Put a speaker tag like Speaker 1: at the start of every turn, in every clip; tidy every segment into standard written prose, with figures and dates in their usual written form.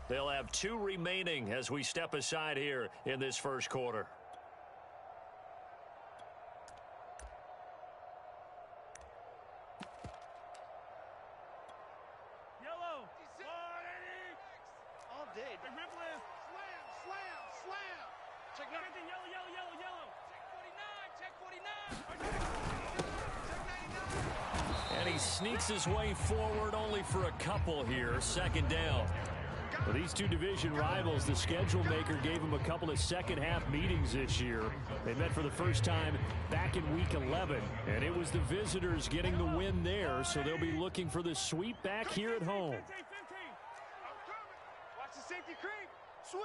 Speaker 1: They'll have 2 remaining as we step aside here in this first quarter.
Speaker 2: Yellow. All day. The grip lift. Slam. Check now. Yellow. Check 49.
Speaker 1: And he sneaks his way forward only for a couple here. Second down. For these two division rivals, the schedule maker gave them a couple of second-half meetings this year. They met for the first time back in Week 11, and it was the visitors getting the win there, so they'll be looking for the sweep back here at home.
Speaker 2: 15. Watch the safety creep. Switch.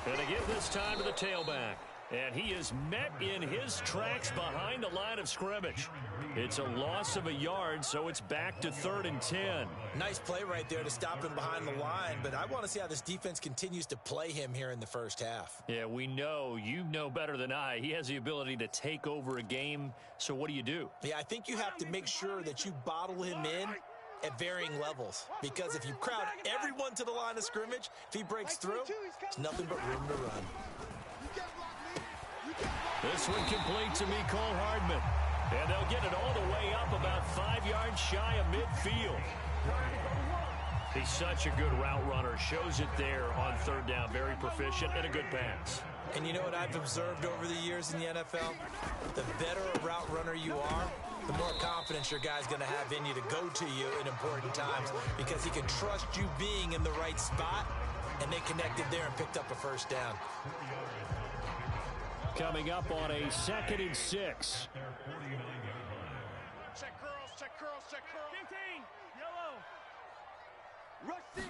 Speaker 1: And they give this time to the tailback. And he is met in his tracks behind the line of scrimmage. It's a loss of a yard, so it's back to 3rd and 10.
Speaker 3: Nice play right there to stop him behind the line, but I want to see how this defense continues to play him here in the first half.
Speaker 1: Yeah, we know. You know better than I. He has the ability to take over a game, so what do you do?
Speaker 3: Yeah, I think you have to make sure that you bottle him in at varying levels, because if you crowd everyone to the line of scrimmage, if he breaks through, there's nothing but room to run.
Speaker 1: This one complete to Mecole Hardman. And they'll get it all the way up about 5 yards shy of midfield. He's such a good route runner. Shows it there on 3rd down. Very proficient and a good pass.
Speaker 3: And you know what I've observed over the years in the NFL? The better a route runner you are, the more confidence your guy's going to have in you to go to you in important times, because he can trust you being in the right spot, and they connected there and picked up a first down.
Speaker 1: Coming up on a 2nd and 6.
Speaker 2: Check curls. 15. Yellow. Rush in.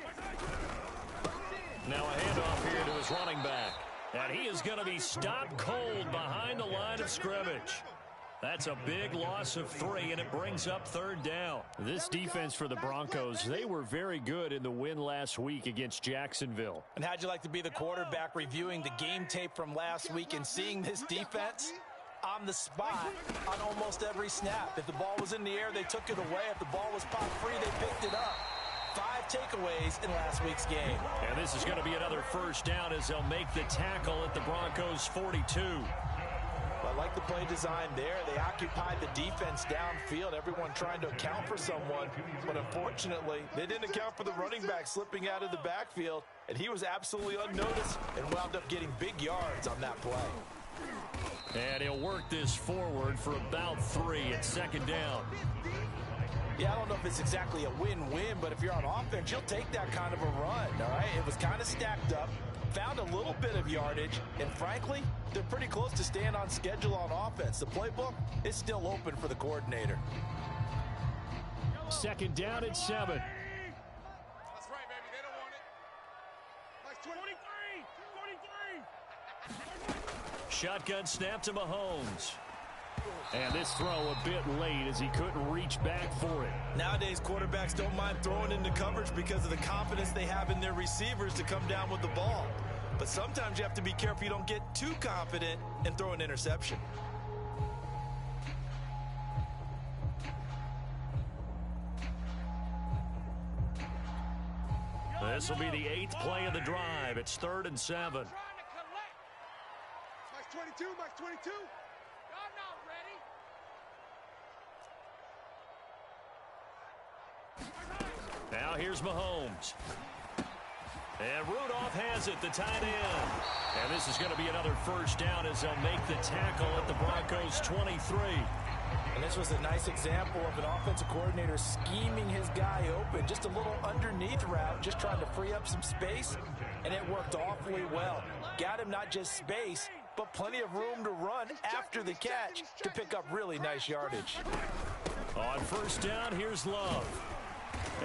Speaker 1: Now a handoff here to his running back. And he is going to be stopped cold behind the line of scrimmage. That's a big loss of 3, and it brings up 3rd down. This defense for the Broncos, they were very good in the win last week against Jacksonville.
Speaker 3: And how'd you like to be the quarterback reviewing the game tape from last week and seeing this defense on the spot on almost every snap? If the ball was in the air, they took it away. If the ball was pop free, they picked it up. 5 takeaways in last week's game.
Speaker 1: And this is going to be another first down as they'll make the tackle at the Broncos' 42.
Speaker 3: I like the play design there. They occupied the defense downfield, everyone trying to account for someone. But unfortunately, they didn't account for the running back slipping out of the backfield, and he was absolutely unnoticed and wound up getting big yards on that play.
Speaker 1: And he'll work this forward for about 3 at 2nd down.
Speaker 3: Yeah, I don't know if it's exactly a win-win, but if you're on offense, you'll take that kind of a run, all right? It was kind of stacked up, found a little bit of yardage, and frankly, they're pretty close to staying on schedule on offense. The playbook is still open for the coordinator.
Speaker 1: 2nd down at 7.
Speaker 2: That's right, baby. They don't want it. Like 23.
Speaker 1: Shotgun snap to Mahomes. And this throw a bit late as he couldn't reach back for it.
Speaker 3: Nowadays, quarterbacks don't mind throwing into coverage because of the confidence they have in their receivers to come down with the ball. But sometimes you have to be careful you don't get too confident and throw an interception.
Speaker 1: This will be the 8th play of the drive. It's 3rd and 7.
Speaker 2: Max 22. Y'all not ready.
Speaker 1: Now here's Mahomes. And Rudolph has it, the tight end. And this is going to be another first down as they'll make the tackle at the Broncos' 23.
Speaker 3: And this was a nice example of an offensive coordinator scheming his guy open. Just a little underneath route, just trying to free up some space, and it worked awfully well. Got him not just space, but plenty of room to run after the catch to pick up really nice yardage.
Speaker 1: On first down, here's Love.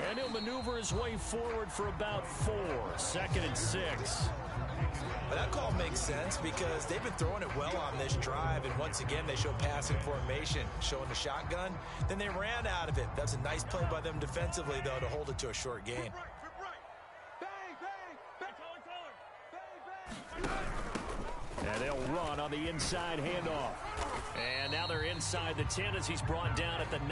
Speaker 1: And he'll maneuver his way forward for about 4. 2nd and 6.
Speaker 3: But that call makes sense because they've been throwing it well on this drive, and once again they show passing formation, showing the shotgun. Then they ran out of it. That's a nice play by them defensively, though, to hold it to a short gain.
Speaker 1: And they'll run on the inside handoff. And now they're inside the 10 as he's brought down at the 9.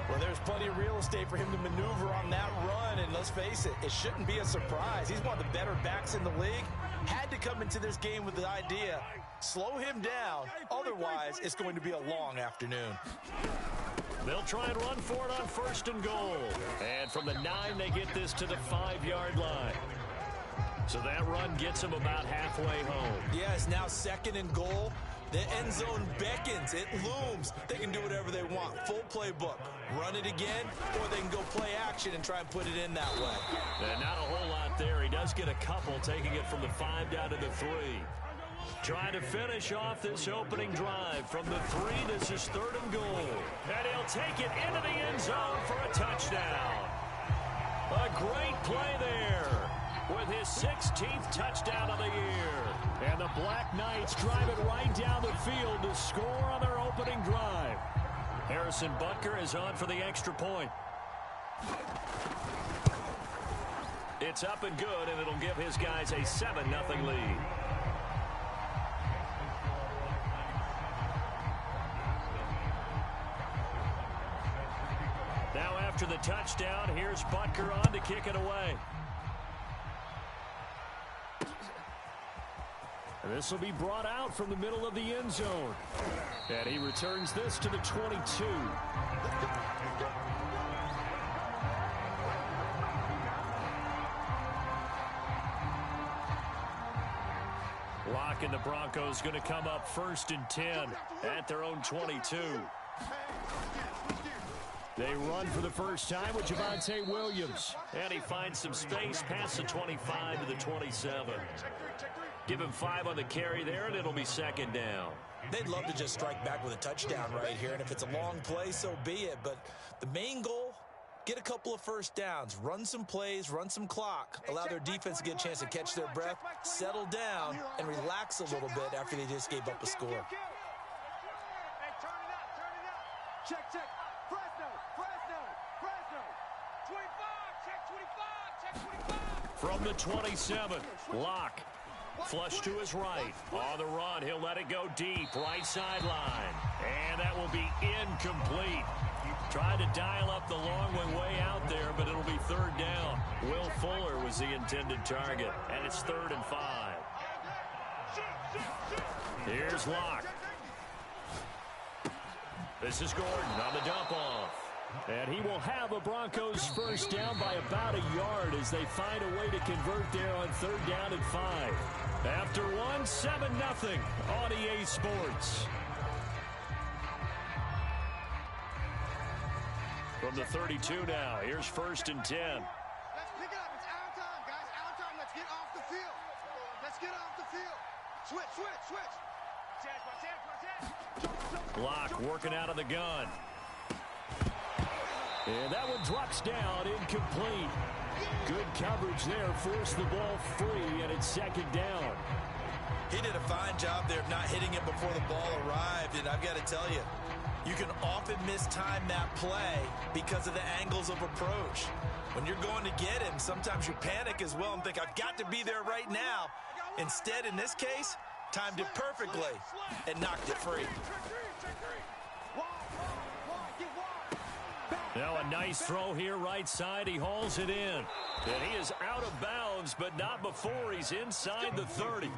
Speaker 3: Well, there's plenty of real estate for him to maneuver on that run, and let's face it, it shouldn't be a surprise. He's one of the better backs in the league. Had to come into this game with the idea, slow him down, otherwise it's going to be a long afternoon.
Speaker 1: They'll try and run for it on 1st and goal. And from the 9, they get this to the 5-yard line. So that run gets them about halfway home.
Speaker 3: Yeah, it's now 2nd and goal. The end zone beckons. It looms. They can do whatever they want. Full playbook. Run it again, or they can go play action and try and put it in that way.
Speaker 1: And not a whole lot there. He does get a couple, taking it from the 5 down to the 3. Trying to finish off this opening drive. From the 3, this is 3rd and goal. And he'll take it into the end zone for a touchdown. A great play there with his 16th touchdown of the year. And the Black Knights drive it right down the field to score on their opening drive. Harrison Butker is on for the extra point. It's up and good, and it'll give his guys a 7-0 lead. Now after the touchdown, here's Butker on to kick it away. And this will be brought out from the middle of the end zone. And he returns this to the 22. Locke and the Broncos going to come up 1st and 10 at their own 22. They run for the first time with Javonte Williams. And he finds some space past the 25 to the 27. Give him 5 on the carry there, and it'll be 2nd down.
Speaker 3: They'd love to just strike back with a touchdown right here, and if it's a long play, so be it. But the main goal, get a couple of first downs, run some plays, run some clock, allow their defense to get a chance to catch their breath, settle down, and relax a little bit after they just gave up a score.
Speaker 2: Hey, turn it up, turn it up. Check, check. Fresno, Fresno, Fresno. 25, check 25, check 25.
Speaker 1: From the 27, Locke. Flush to his right. On the run, he'll let it go deep. Right sideline. And that will be incomplete. Tried to dial up the long way out there, but it'll be 3rd down. Will Fuller was the intended target, and it's 3rd and 5. Here's Locke. This is Gordon on the dump off. And he will have a Broncos first down by about a yard as they find a way to convert there on 3rd down and 5. After 1, 7-0 on EA Sports. From the 32 now, here's 1st and 10.
Speaker 2: Let's pick it up. It's our time, guys. Our time. Let's get off the field. Let's get off the field. Switch, switch, switch.
Speaker 1: Locke working out of the gun. And that one drops down, incomplete. Good coverage there, forced the ball free, and it's 2nd down.
Speaker 3: He did a fine job there of not hitting it before the ball arrived, and I've got to tell you, you can often mistime that play because of the angles of approach. When you're going to get him, sometimes you panic as well and think, I've got to be there right now. Instead, in this case, timed it perfectly and knocked it free.
Speaker 1: Now a nice throw here right side. He hauls it in. And he is out of bounds, but not before he's inside the 30.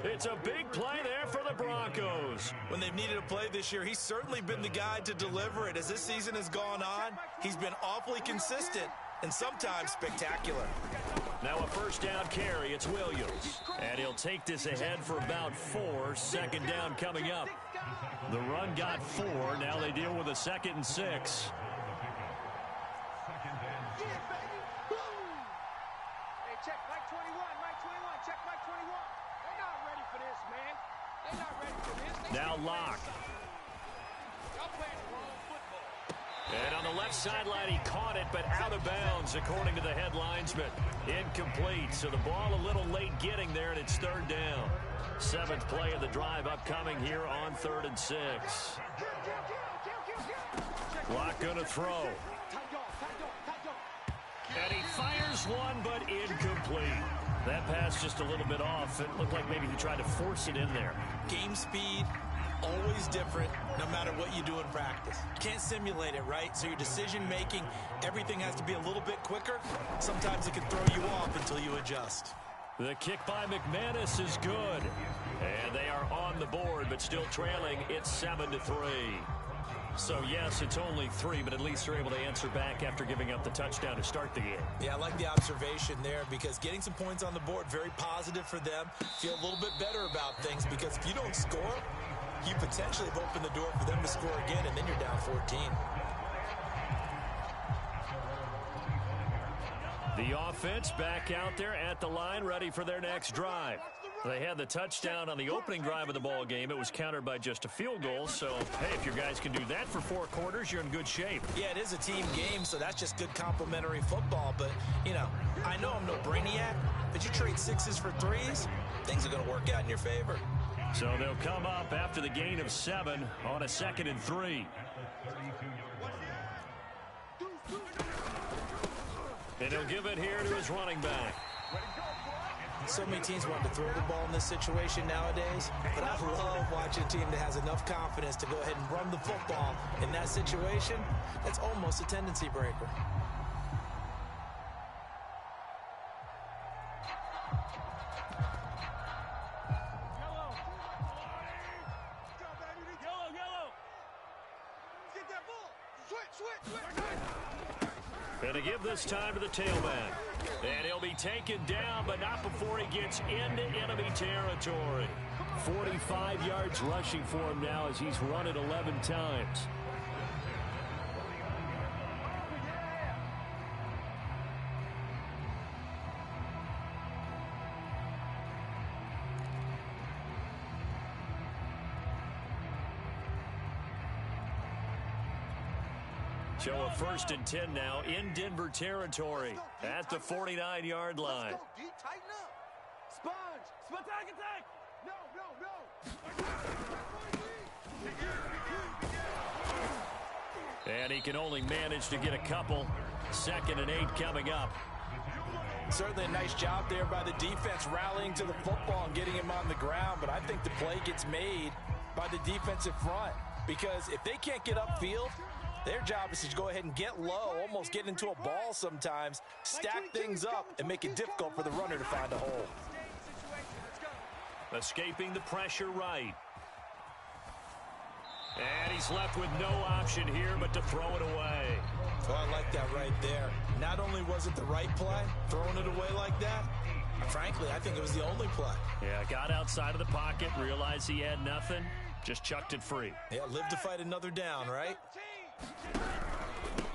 Speaker 1: It's a big play there for the Broncos.
Speaker 3: When they've needed a play this year, he's certainly been the guy to deliver it. As this season has gone on, he's been awfully consistent and sometimes spectacular.
Speaker 1: Now a first down carry. It's Williams. And he'll take this ahead for about 4. 2nd down coming up. The run got 4. Now they deal with a 2nd and 6.
Speaker 2: Check Mike 21, Mike 21, check Mike 21. They're not ready for this, man. They're not ready for this.
Speaker 1: Now Locke.
Speaker 2: Y'all playing the wrong football.
Speaker 1: And on the left sideline, he caught it, but out of bounds, according to the head linesman. Incomplete, so the ball a little late getting there, and it's 3rd down. 7th play of the drive upcoming here on 3rd and 6. Locke gonna throw. And he fires one, but incomplete. That pass just a little bit off. It looked like maybe he tried to force it in there.
Speaker 3: Game speed, always different no matter what you do in practice. You can't simulate it, right? So your decision-making, everything has to be a little bit quicker. Sometimes it can throw you off until you adjust.
Speaker 1: The kick by McManus is good. And they are on the board, but still trailing. It's 7-3. So, yes, it's only 3, but at least they're able to answer back after giving up the touchdown to start the game.
Speaker 3: Yeah, I like the observation there because getting some points on the board, very positive for them. Feel a little bit better about things because if you don't score, you potentially have opened the door for them to score again, and then you're down 14.
Speaker 1: The offense back out there at the line, ready for their next drive. They had the touchdown on the opening drive of the ball game. It was countered by just a field goal. So, hey, if your guys can do that for 4 quarters, you're in good shape.
Speaker 3: Yeah, it is a team game, so that's just good complementary football. But, you know, I know I'm no brainiac, but you trade 6s for 3s, things are going to work out in your favor.
Speaker 1: So they'll come up after the gain of 7 on a 2nd and 3. And he'll give it here to his running back.
Speaker 3: So many teams want to throw the ball in this situation nowadays, but I love watching a team that has enough confidence to go ahead and run the football in that situation. That's almost a tendency breaker.
Speaker 1: And to give this time to the tailback. And he'll be taken down, but not before he gets into enemy territory. 45 yards rushing for him now as he's run it 11 times. So a 1st and 10 now in Denver territory at the 49-yard line.
Speaker 2: Tighten up. Sponge. Attack. No.
Speaker 1: And he can only manage to get a couple. 2nd and 8 coming up.
Speaker 3: Certainly a nice job there by the defense rallying to the football and getting him on the ground. But I think the play gets made by the defensive front because if they can't get upfield, their job is to go ahead and get low, almost get into a ball sometimes, stack things up, and make it difficult for the runner to find a hole.
Speaker 1: Escaping the pressure right. And he's left with no option here but to throw it away.
Speaker 3: Oh, I like that right there. Not only was it the right play, throwing it away like that, frankly, I think it was the only play.
Speaker 1: Yeah, got outside of the pocket, realized he had nothing, just chucked it free.
Speaker 3: Yeah, live to fight another down, right?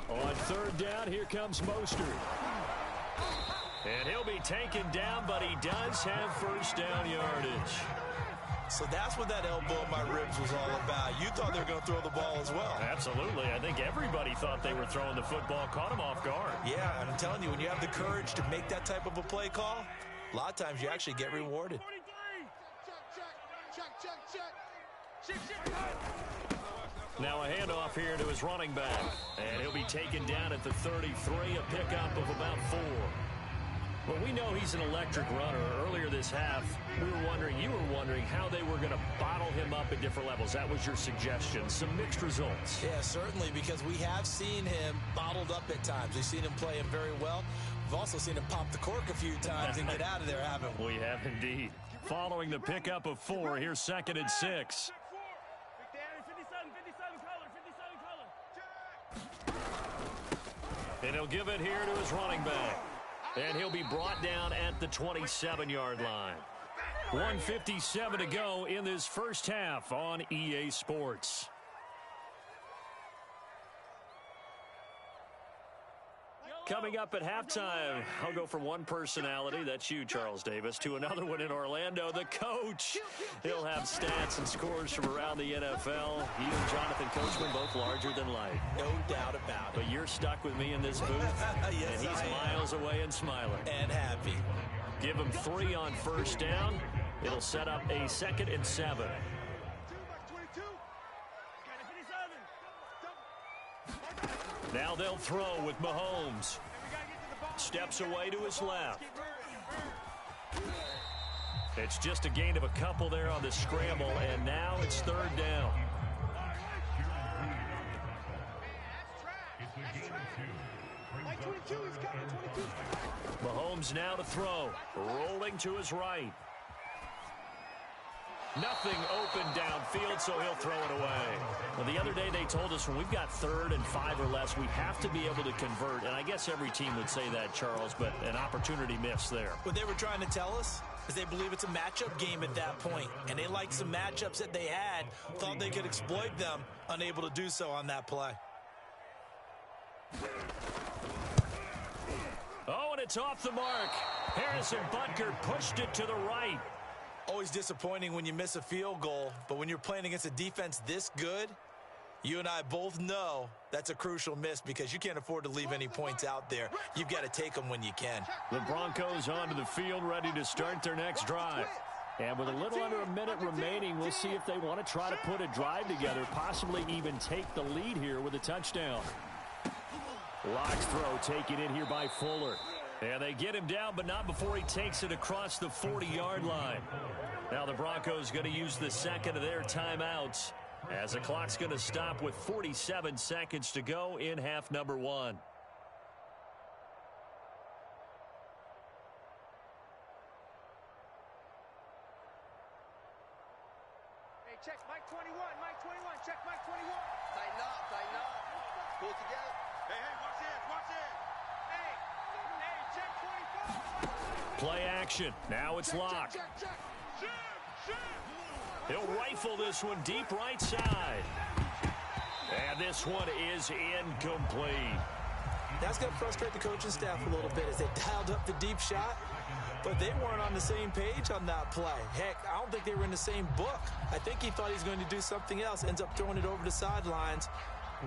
Speaker 1: On 3rd down, here comes Mostert. And he'll be taken down, but he does have 1st down yardage.
Speaker 3: So that's what that elbow in my ribs was all about. You thought they were going to throw the ball as well.
Speaker 1: Absolutely. I think everybody thought they were throwing the football, caught him off guard.
Speaker 3: Yeah, and I'm telling you, when you have the courage to make that type of a play call, a lot of times you actually get rewarded.
Speaker 2: Check.
Speaker 1: Now a handoff here to his running back. And he'll be taken down at the 33, a pickup of about 4. Well, we know he's an electric runner. Earlier this half, you were wondering how they were going to bottle him up at different levels. That was your suggestion. Some mixed results.
Speaker 3: Yeah, certainly, because we have seen him bottled up at times. We've seen him play him very well. We've also seen him pop the cork a few times and get out of there, haven't we?
Speaker 1: We have indeed. Following the pickup of 4, here's 2nd and 6. And he'll give it here to his running back. And he'll be brought down at the 27-yard line. 1:57 to go in this first half on EA Sports. Coming up at halftime, I'll go from one personality, that's you, Charles Davis, to another one in Orlando, the coach. He'll have stats and scores from around the NFL. He and Jonathan Coachman, both larger than life.
Speaker 3: No doubt about it.
Speaker 1: But you're stuck with me in this booth,
Speaker 3: yes,
Speaker 1: and he's miles away and smiling.
Speaker 3: And happy.
Speaker 1: Give him 3 on 1st down. It'll set up a 2nd and 7. Now they'll throw with Mahomes. Steps away to his left. It's just a gain of a couple there on the scramble, and now it's third down. Mahomes now to throw, rolling to his right. Nothing open downfield, so he'll throw it away. Well, the other day they told us when we've got 3rd and 5 or less, we have to be able to convert. And I guess every team would say that, Charles, but an opportunity missed there.
Speaker 3: What they were trying to tell us is they believe it's a matchup game at that point. And they liked some matchups that they had, thought they could exploit them, unable to do so on that play.
Speaker 1: Oh, and it's off the mark. Harrison Butker pushed it to the right.
Speaker 3: Always disappointing when you miss a field goal, but when you're playing against a defense this good, you and I both know that's a crucial miss because you can't afford to leave any points out there. You've got to take them when you can.
Speaker 1: The Broncos onto the field, ready to start their next drive. And with a little under a minute remaining, we'll see if they want to try to put a drive together, possibly even take the lead here with a touchdown. Lock's throw taken in here by Fuller. And they get him down, but not before he takes it across the 40-yard line. Now the Broncos going to use the second of their timeouts as the clock's going to stop with 47 seconds to go in half number 1.
Speaker 2: Hey, check Mike 21, Mike 21, check Mike 21. Tighten up. Pull together. Hey, watch this. Hey, check 25.
Speaker 1: Play action. Now it's Lock.
Speaker 2: Check.
Speaker 1: He'll rifle this one deep right side. And this one is incomplete.
Speaker 3: That's going to frustrate the coaching staff a little bit as they dialed up the deep shot, but they weren't on the same page on that play. Heck, I don't think they were in the same book. I think he thought he was going to do something else, ends up throwing it over the sidelines.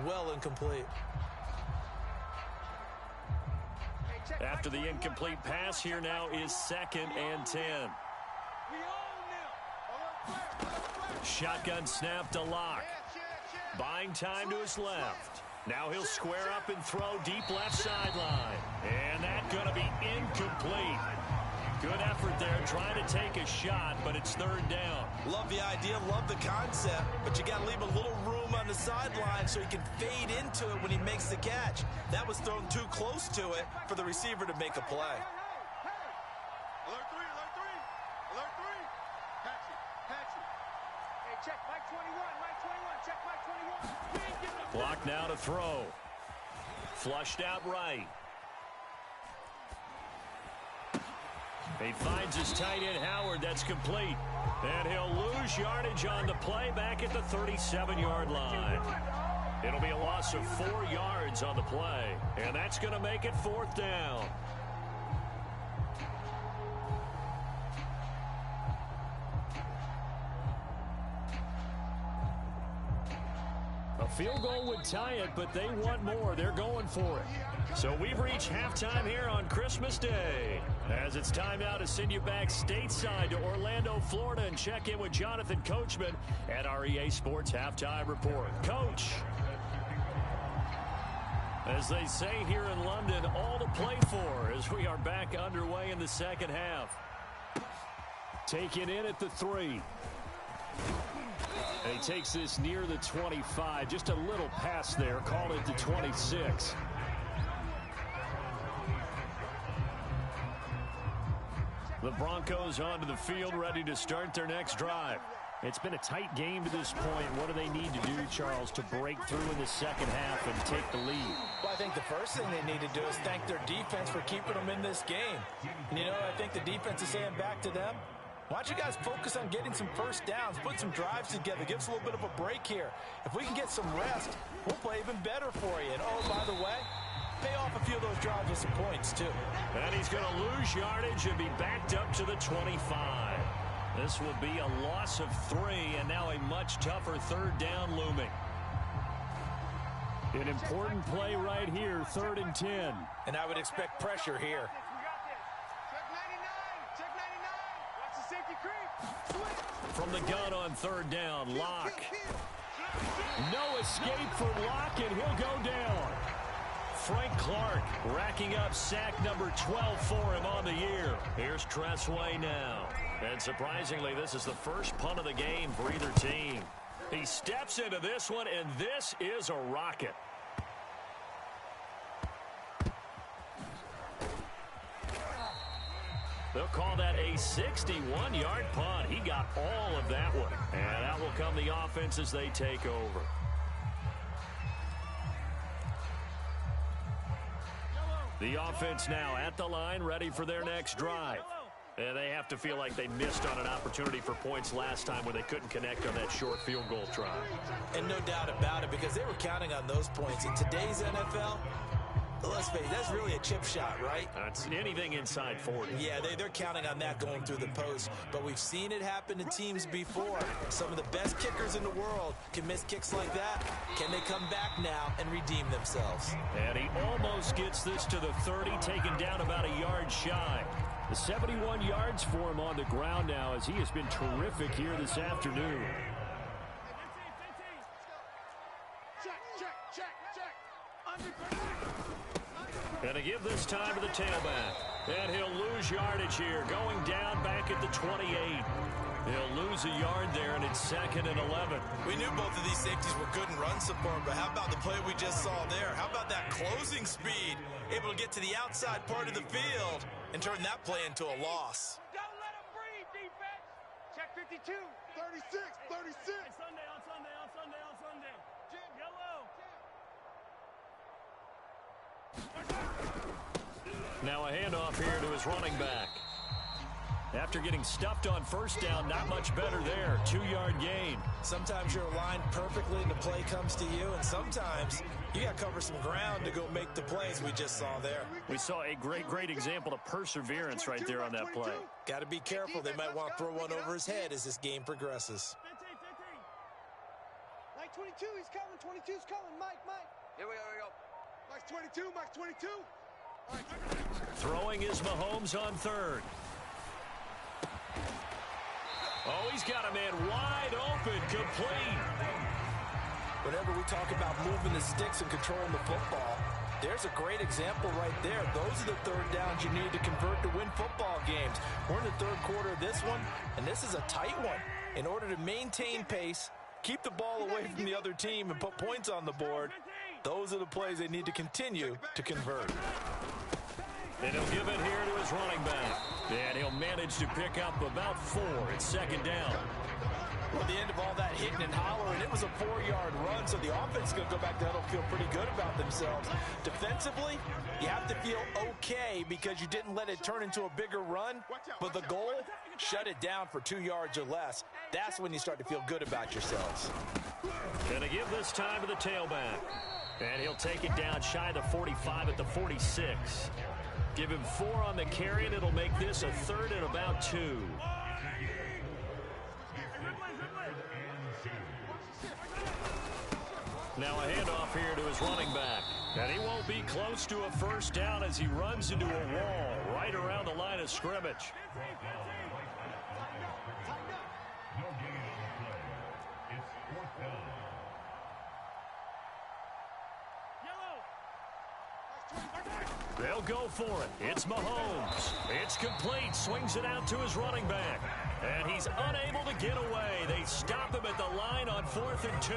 Speaker 3: Well incomplete.
Speaker 1: After the incomplete pass, here now is 2nd and 10. Shotgun snap to Lock. Buying time to his left. Now he'll square up and throw deep left sideline. And that's going to be incomplete. Good effort there trying to take a shot, but it's 3rd down.
Speaker 3: Love the idea, love the concept, but you got to leave a little room on the sideline so he can fade into it when he makes the catch. That was thrown too close to it for the receiver to make a play.
Speaker 2: Alert 3. Patch it. Hey, check Mike 21, check Mike 21.
Speaker 1: Clock now to throw. Flushed out right. He finds his tight end Howard. That's complete. And he'll lose yardage on the play back at the 37-yard line. It'll be a loss of 4 yards on the play. And that's going to make it 4th down. A field goal would tie it, but they want more. They're going for it. So we've reached halftime here on Christmas Day. As it's time now to send you back stateside to Orlando, Florida, and check in with Jonathan Coachman at our EA Sports Halftime Report. Coach, as they say here in London, all to play for as we are back underway in the second half. Taken in at the 3. And he takes this near the 25. Just a little pass there. Call it the 26. The Broncos onto the field, ready to start their next drive. It's been a tight game to this point. What do they need to do, Charles, to break through in the second half and take the lead?
Speaker 3: Well, I think the first thing they need to do is thank their defense for keeping them in this game. And, you know, I think the defense is saying back to them, why don't you guys focus on getting some first downs, put some drives together, give us a little bit of a break here. If we can get some rest, we'll play even better for you. And, oh, by the way, pay off a few of those drives with some points, too.
Speaker 1: And he's going to lose yardage and be backed up to the 25. This will be a loss of 3, and now a much tougher 3rd down looming. An important play right here, 3rd and 10.
Speaker 3: And I would expect pressure here.
Speaker 1: From the gun on 3rd down, Lock. No escape for Lock, and he'll go down. Frank Clark racking up sack number 12 for him on the year. Here's Tressway now. And surprisingly, this is the first punt of the game for either team. He steps into this one, and this is a rocket. They'll call that a 61-yard punt. He got all of that one. And out will come the offense as they take over. The offense now at the line, ready for their next drive. And they have to feel like they missed on an opportunity for points last time when they couldn't connect on that short field goal try.
Speaker 3: And no doubt about it, because they were counting on those points. In today's NFL, let's face it, that's really a chip shot, right?
Speaker 1: It's anything inside 40.
Speaker 3: Yeah, they're counting on that going through the post. But we've seen it happen to teams before. Some of the best kickers in the world can miss kicks like that. Can they come back now and redeem themselves?
Speaker 1: And he almost gets this to the 30, taken down about a yard shy. The 71 yards for him on the ground now, as he has been terrific here this afternoon. And to give this time to the tailback. And he'll lose yardage here, going down back at the 28. He'll lose a yard there, and it's 2nd and 11.
Speaker 3: We knew both of these safeties were good in run support, but how about the play we just saw there? How about that closing speed? Able to get to the outside part of the field and turn that play into a loss.
Speaker 2: Don't let him breathe, defense. Check 52. 36, 36. On Sunday. Yellow.
Speaker 1: Now a handoff here to his running back. After getting stuffed on first down, not much better there. 2-yard gain.
Speaker 3: Sometimes you're aligned perfectly and the play comes to you, and sometimes you got to cover some ground to go make the plays we just saw there.
Speaker 1: We saw a great example of perseverance right there on that play.
Speaker 3: Got to be careful. They might want to throw one over his head as this game progresses.
Speaker 2: 15. Mike 22, he's coming. 22's coming. Mike. Here we go. Mike's 22. All right.
Speaker 1: Throwing is Mahomes on third. Oh, he's got a man wide open, complete.
Speaker 3: Whenever we talk about moving the sticks and controlling the football, there's a great example right there. Those are the third downs you need to convert to win football games. We're in the third quarter of this one, and this is a tight one. In order to maintain pace, keep the ball away from the other team, and put points on the board, those are the plays they need to continue to convert.
Speaker 1: And he'll give it here to his running back. And he'll manage to pick up about 4. It's 2nd down.
Speaker 3: Well, at the end of all that hitting and hollering, it was a 4-yard run, so the offense is going to go back to that and feel pretty good about themselves. Defensively, you have to feel okay because you didn't let it turn into a bigger run, but the goal, shut it down for 2 yards or less. That's when you start to feel good about yourselves.
Speaker 1: And to give this time to the tailback. And he'll take it down shy of the 45 at the 46. Give him 4 on the carry, and it'll make this a 3rd and about 2. Now a handoff here to his running back. And he won't be close to a first down as he runs into a wall right around the line of scrimmage. They'll go for it. It's Mahomes. It's complete. Swings it out to his running back. And he's unable to get away. They stop him at the line on 4th and 2.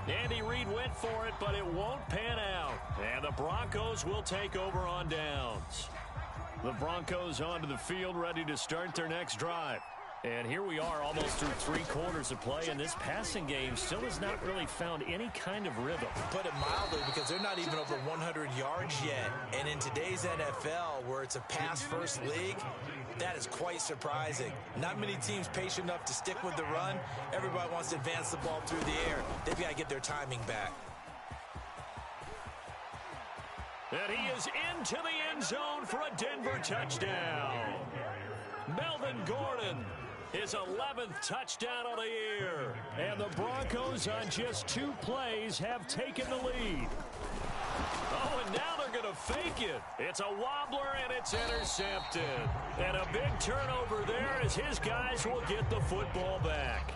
Speaker 1: Andy Reid went for it, but it won't pan out. And the Broncos will take over on downs. The Broncos onto the field, ready to start their next drive. And here we are almost through 3 quarters of play, and this passing game still has not really found any kind of rhythm.
Speaker 3: Put it mildly, because they're not even over 100 yards yet. And in today's NFL, where it's a pass-first league, that is quite surprising. Not many teams patient enough to stick with the run. Everybody wants to advance the ball through the air. They've got to get their timing back.
Speaker 1: And he is into the end zone for a Denver touchdown. Melvin Gordon, his 11th touchdown of the year. And the Broncos on just 2 plays have taken the lead. Oh, and now they're going to fake it. It's a wobbler, and it's intercepted. And a big turnover there as his guys will get the football back.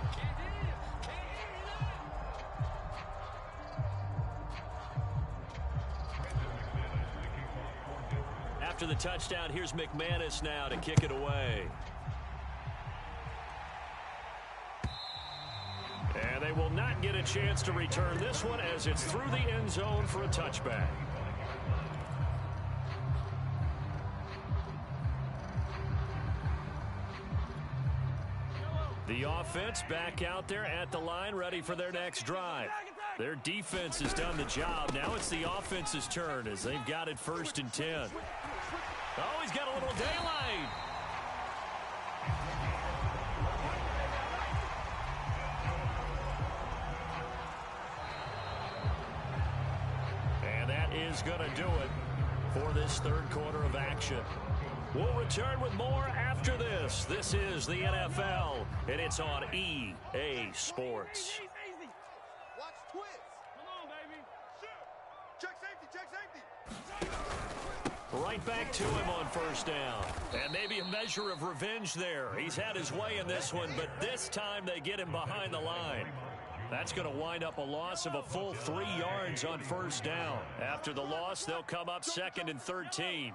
Speaker 1: After the touchdown, here's McManus now to kick it away. they will not get a chance to return this one as it's through the end zone for a touchback. The offense back out there at the line, ready for their next drive. Their defense has done the job. Now it's the offense's turn as they've got it 1st and 10. Oh, he's got a little daylight. And that is going to do it for this third quarter of action. We'll return with more after this. This is the NFL, and it's on EA Sports.
Speaker 2: Watch twist. Come on, baby. Shoot. Check safety, check safety.
Speaker 1: Right back to him on 1st down. And maybe a measure of revenge there. He's had his way in this one, but this time they get him behind the line. That's going to wind up a loss of a full 3 yards on 1st down. After the loss, they'll come up 2nd and 13.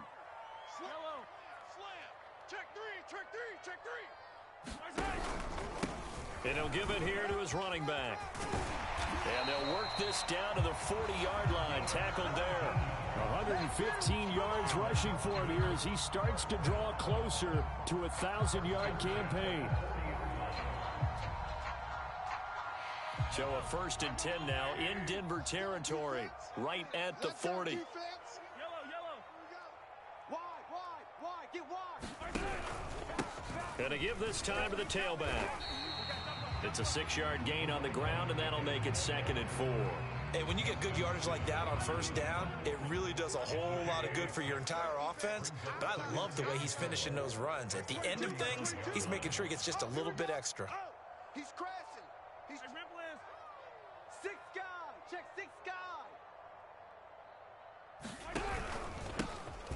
Speaker 1: And he'll give it here to his running back. And they'll work this down to the 40-yard line. Tackled there. 115 yards rushing for him here as he starts to draw closer to a 1,000-yard campaign. So a 1st and 10 now in Denver territory, right at the 40.
Speaker 2: Yellow. Wide. Get wide.
Speaker 1: And to give this time to the tailback. It's a 6-yard gain on the ground, and that'll make it 2nd and 4.
Speaker 3: Hey, when you get good yardage like that on 1st down, it really does a whole lot of good for your entire offense. But I love the way he's finishing those runs. At the end of things, he's making sure he gets just a little bit extra.
Speaker 2: Oh, he's crashing. He's dribbling. 6 guy. Check 6 guy.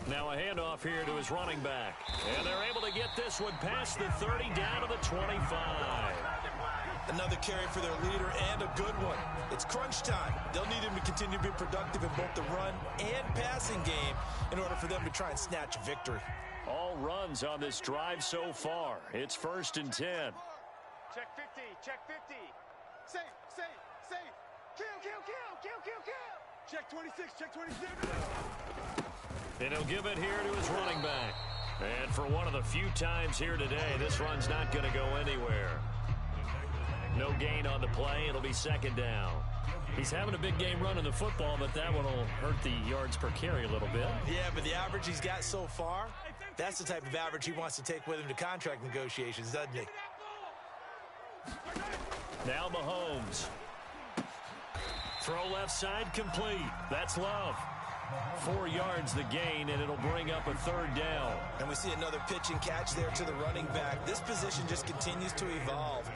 Speaker 1: Now a handoff here to his running back. And they're able to get this one past the 30 down to the 25.
Speaker 3: Another carry for their leader and a good one. It's crunch time. They'll need him to continue to be productive in both the run and passing game in order for them to try and snatch victory.
Speaker 1: All runs on this drive so far. It's 1st and 10.
Speaker 2: Check 50. Safe. Kill. Check 26.
Speaker 1: And he'll give it here to his running back. And for one of the few times here today, this run's not going to go anywhere. No gain on the play. It'll be 2nd down. He's having a big game running the football, but that one will hurt the yards per carry a little bit.
Speaker 3: Yeah, but the average he's got so far, that's the type of average he wants to take with him to contract negotiations, doesn't he?
Speaker 1: Now Mahomes. Throw left side complete. That's Love. 4 yards the gain, and it'll bring up a 3rd down.
Speaker 3: And we see another pitch and catch there to the running back. This position just continues to evolve.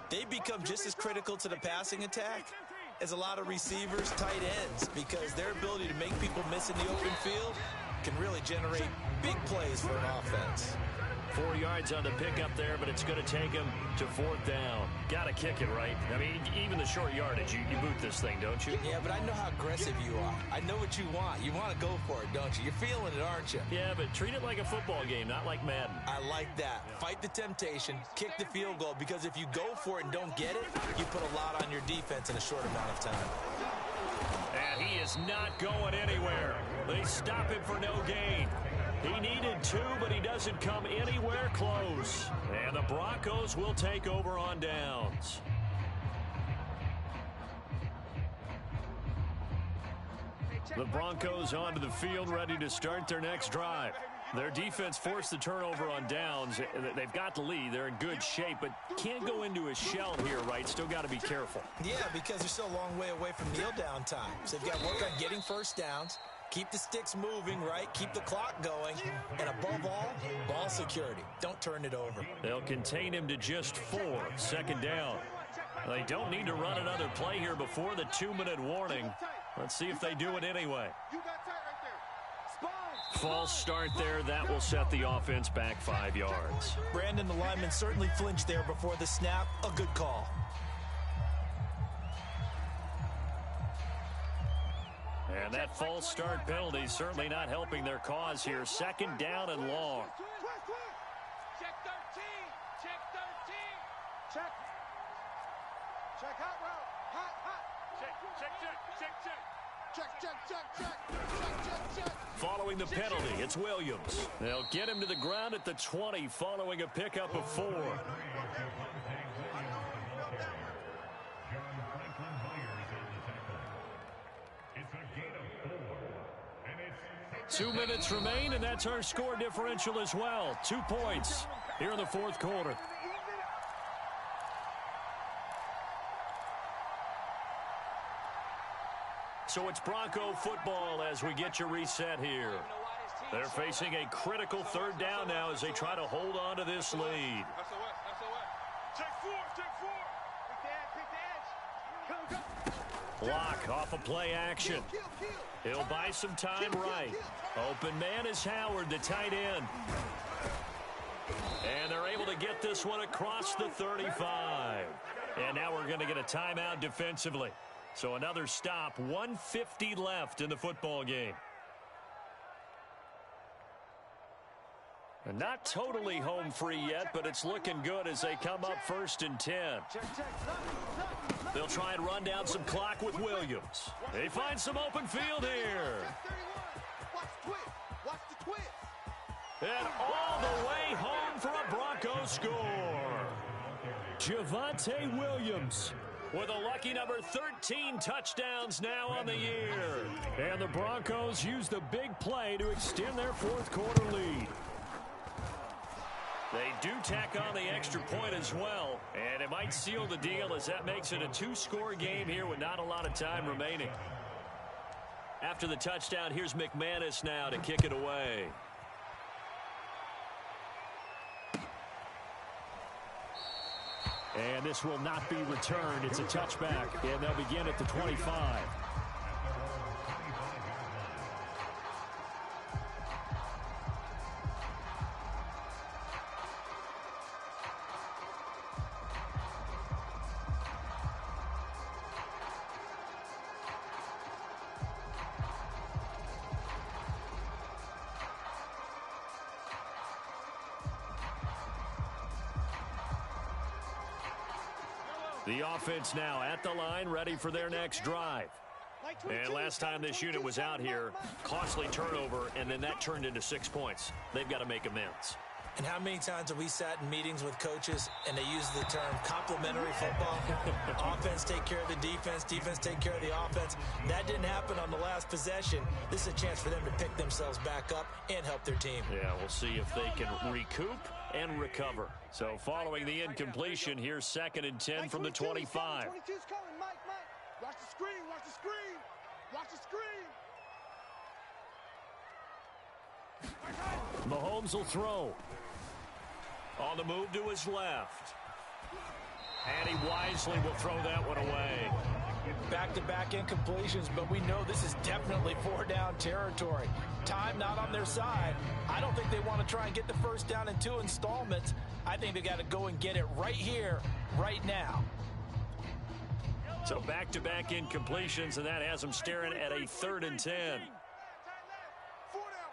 Speaker 3: They become just as critical to the passing attack as a lot of receivers, tight ends, because their ability to make people miss in the open field can really generate big plays for an offense.
Speaker 1: 4 yards on the pickup there, but it's going to take him to 4th down. Got to kick it, right? I mean, even the short yardage, you boot this thing, don't you?
Speaker 3: Yeah, but I know how aggressive you are. I know what you want. You want to go for it, don't you? You're feeling it, aren't you?
Speaker 1: Yeah, but treat it like a football game, not like Madden.
Speaker 3: I like that. Fight the temptation, kick the field goal, because if you go for it and don't get it, you put a lot on your defense in a short amount of time.
Speaker 1: And he is not going anywhere. They stop him for no gain. He needed 2, but he doesn't come anywhere close. And the Broncos will take over on downs. The Broncos onto the field, ready to start their next drive. Their defense forced the turnover on downs. They've got the lead. They're in good shape, but can't go into a shell here, right? Still got to be careful.
Speaker 3: Yeah, because they're still a long way away from kneel down time. So they've got to work on getting 1st downs. Keep the sticks moving, right? Keep the clock going. And above all, ball security. Don't turn it over.
Speaker 1: They'll contain him to just 4. 2nd down. They don't need to run another play here before the 2-minute warning. Let's see if they do it anyway. False start there. That will set the offense back 5 yards.
Speaker 3: Brandon, the lineman, certainly flinched there before the snap. A good call.
Speaker 1: And that false start penalty certainly not helping their cause here. 2nd down and long.
Speaker 2: Check 13. Check 13. Check. Check hot route. Hot, hot. Check, check, check, check, check. Check, check, check, check. Check, check, check.
Speaker 1: Following the penalty, it's Williams. They'll get him to the ground at the 20 following a pickup of 4. 2 minutes remain, and that's our score differential as well. 2 points here in the fourth quarter. So it's Bronco football as we get you reset here. They're facing a critical third down now as they try to hold on to this lead.
Speaker 2: Check 4, check 4. Pick the edge, pick the edge. Go, go.
Speaker 1: Block off of play action. He'll buy some time right. Open man is Howard, the tight end. And they're able to get this one across the 35. And now we're going to get a timeout defensively. So another stop, 1:50 left in the football game. And not totally home free yet, but it's looking good as they come up 1st and 10. They'll try and run down some clock with Williams. They find some open field here.
Speaker 2: Watch the twist. Watch the twist.
Speaker 1: And all the way home for a Broncos score. Javonte Williams with a lucky number 13 touchdowns now on the year. And the Broncos use the big play to extend their fourth quarter lead. They do tack on the extra point as well, and it might seal the deal as that makes it a 2-score game here with not a lot of time remaining. After the touchdown, here's McManus now to kick it away. And this will not be returned. It's a touchback, and they'll begin at the 25. The offense now at the line, ready for their next drive. And last time this unit was out here, costly turnover, and then that turned into 6 points. They've got to make amends.
Speaker 3: And how many times have we sat in meetings with coaches and they use the term complementary football? Offense take care of the defense, defense take care of the offense. That didn't happen on the last possession. This is a chance for them to pick themselves back up and help their team.
Speaker 1: Yeah, we'll see if they can recoup and recover. So following the incompletion, here's 2nd and 10 from the 25.
Speaker 2: 22's coming, Mike. Watch the screen, watch the screen. Watch the screen.
Speaker 1: Mahomes will throw. On the move to his left. And he wisely will throw that one away.
Speaker 3: Back-to-back incompletions, but we know this is definitely 4-down territory. Time not on their side. I don't think they want to try and get the first down in 2 installments. I think they got to go and get it right here, right now.
Speaker 1: So back-to-back incompletions, and that has them staring at a 3rd and 10.
Speaker 2: 4 down.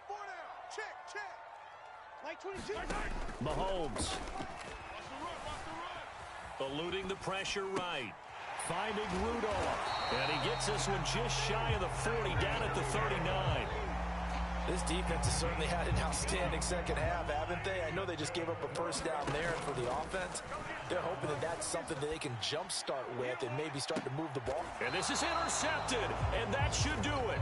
Speaker 2: Check. Mike 22.
Speaker 1: Mahomes. Eluding the pressure right. Finding Rudolph. And he gets this one just shy of the 40, down at the 39.
Speaker 3: This defense has certainly had an outstanding second half, haven't they? I know they just gave up a first down there for the offense. They're hoping that that's something that they can jumpstart with and maybe start to move the ball.
Speaker 1: And this is intercepted, and that should do it.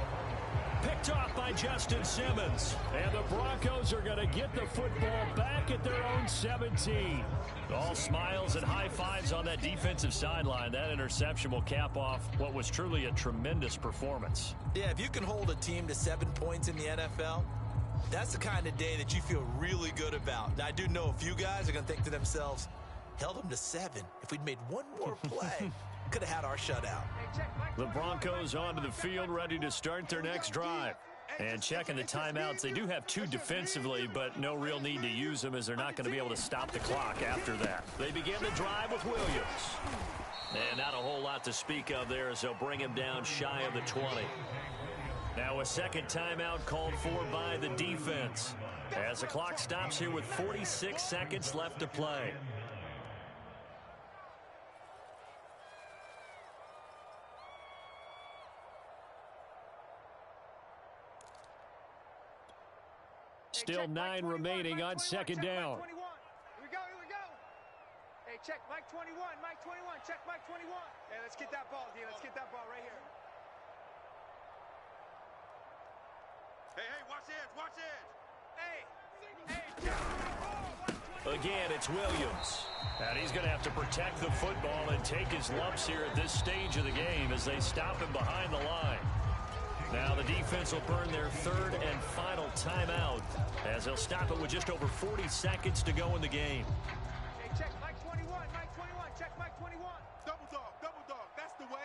Speaker 1: Picked off by Justin Simmons. And the Broncos are going to get the football back at their own 17. All smiles and high fives on that defensive sideline. That interception will cap off what was truly a tremendous performance.
Speaker 3: Yeah, if you can hold a team to 7 points in the NFL, that's the kind of day that you feel really good about. Now, I do know a few guys are going to think to themselves, held them to 7. If we'd made one more play, could have had our shutout.
Speaker 1: The Broncos onto the field, ready to start their next drive. And checking the timeouts, they do have 2 defensively, but no real need to use them as they're not going to be able to stop the clock after that. They begin the drive with Williams. And not a whole lot to speak of there as they'll bring him down shy of the 20. Now a second timeout called for by the defense as the clock stops here with 46 seconds left to play. Still 9 remaining on second down.
Speaker 2: Here we go, here we go. Hey, check Mike 21, Mike 21, check Mike 21. Hey, let's get that ball, D. Let's get that ball right here. Hey, watch this, watch this. Hey, check.
Speaker 1: Again, it's Williams. And he's going to have to protect the football and take his lumps here at this stage of the game as they stop him behind the line. Now the defense will burn their third and final timeout as they'll stop it with just over 40 seconds to go in the game.
Speaker 2: Hey, check Mike 21, Mike 21, check Mike 21. Double dog, that's the way.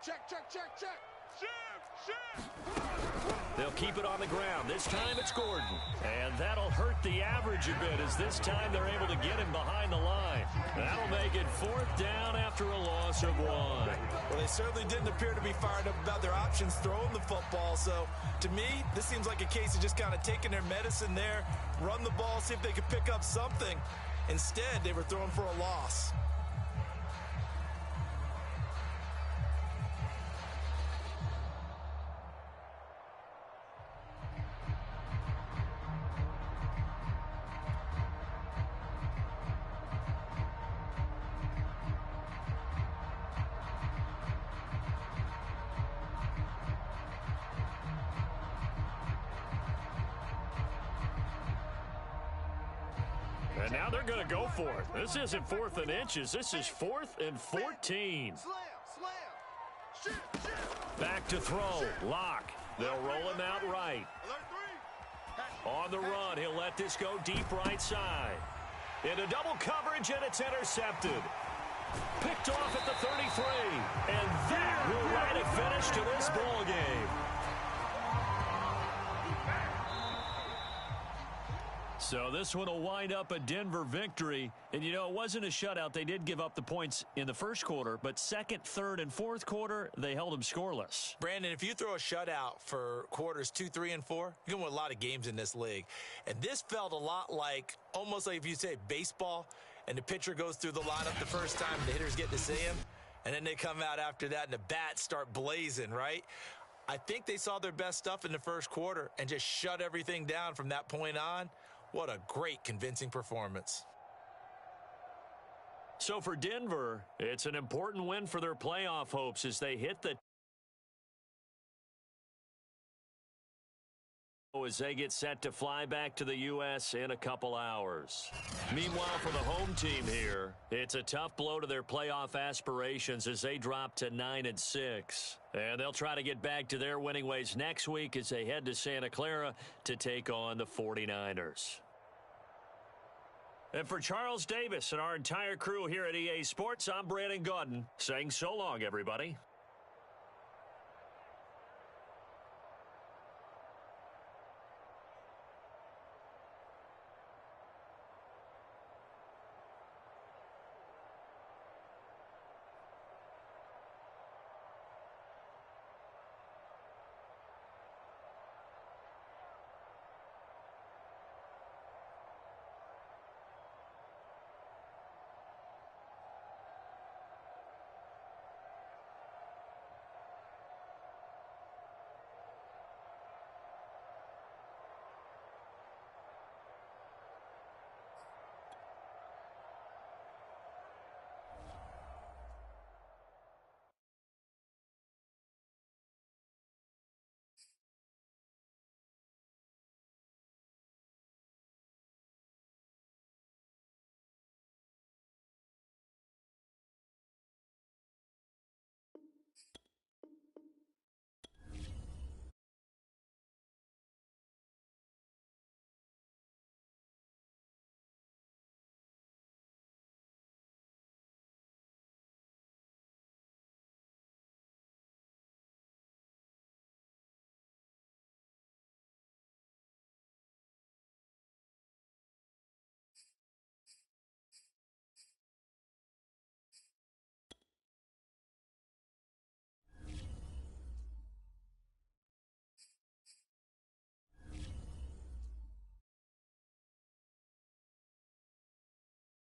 Speaker 2: Check. Shift.
Speaker 1: They'll keep it on the ground. This time it's Gordon. And that'll hurt the average a bit as this time they're able to get him behind the line. That'll make it 4th down after a loss of 1.
Speaker 3: Well, they certainly didn't appear to be fired up about their options throwing the football. So, to me, this seems like a case of just kind of taking their medicine there, run the ball, see if they could pick up something. Instead, they were throwing for a loss.
Speaker 1: And now they're going to go for it. This isn't 4th and inches. This is 4th and 14.
Speaker 2: Slam.
Speaker 1: Back to throw. Lock. They'll roll him out right. On the run, he'll let this go deep right side. Into double coverage, and it's intercepted. Picked off at the 33. And that will write a finish to this ball game. So this one will wind up a Denver victory. And, you know, it wasn't a shutout. They did give up the points in the first quarter, but second, third, and fourth quarter, they held them scoreless.
Speaker 3: Brandon, if you throw a shutout for quarters 2, 3, and 4, you're going to win a lot of games in this league. And this felt a lot like, almost like if you say baseball, and the pitcher goes through the lineup the first time, and the hitters get to see him, and then they come out after that, and the bats start blazing, right? I think they saw their best stuff in the first quarter and just shut everything down from that point on. What a great, convincing performance.
Speaker 1: So for Denver, it's an important win for their playoff hopes as they hit the as they get set to fly back to the U.S. in a couple hours. Meanwhile, for the home team here, it's a tough blow to their playoff aspirations as they drop to 9-6. And they'll try to get back to their winning ways next week as they head to Santa Clara to take on the 49ers. And for Charles Davis and our entire crew here at EA Sports, I'm Brandon Gaudin saying so long, everybody.